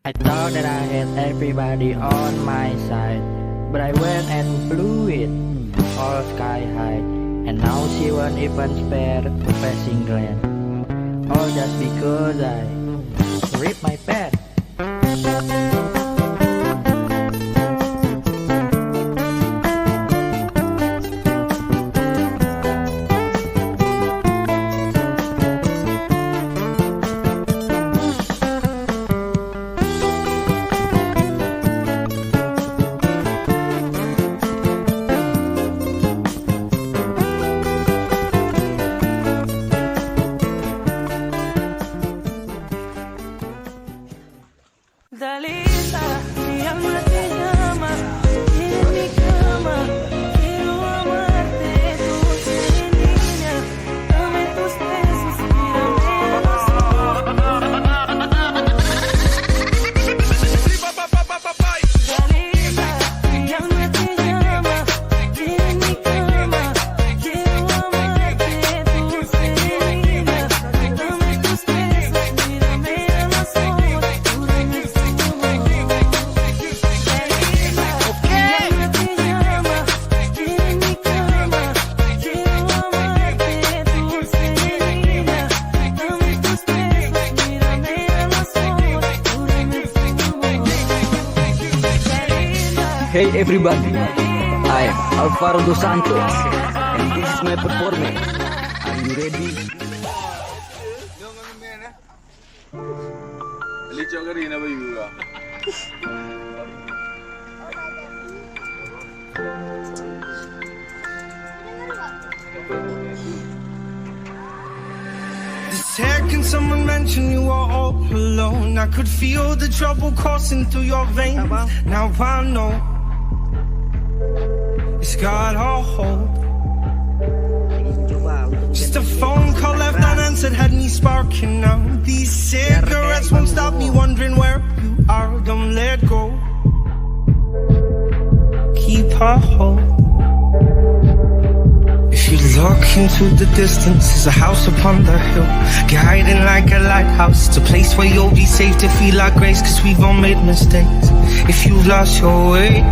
I thought that I had everybody on my side, but I went and blew it all sky high. And now she won't even spare a passing glance, all just because I ripped my pants. Dalisa, mi alma te llama, en mi cama, quiero amarte, dulce niña, dame tus besos, mírame a los ojos. Dalisa, mi alma te llama, en mi cama, quiero amarte, dulce niña, dame tus besos, mírame a los ojos. Hey everybody, I am Alvaro Dos Santos and this is my performance. Are you ready? Licho ka rin na ba yung The second someone mentioned you were all alone, I could feel the trouble coursing through your veins. Now I know it's got a hold. Just a phone call left unanswered had me sparking now. These cigarettes won't stop me wondering where you are. Don't let go, keep a hold. If you look into the distance, there's a house upon the hill, guiding like a lighthouse. It's a place where you'll be safe to feel our grace, cause we've all made mistakes. If you've lost your way,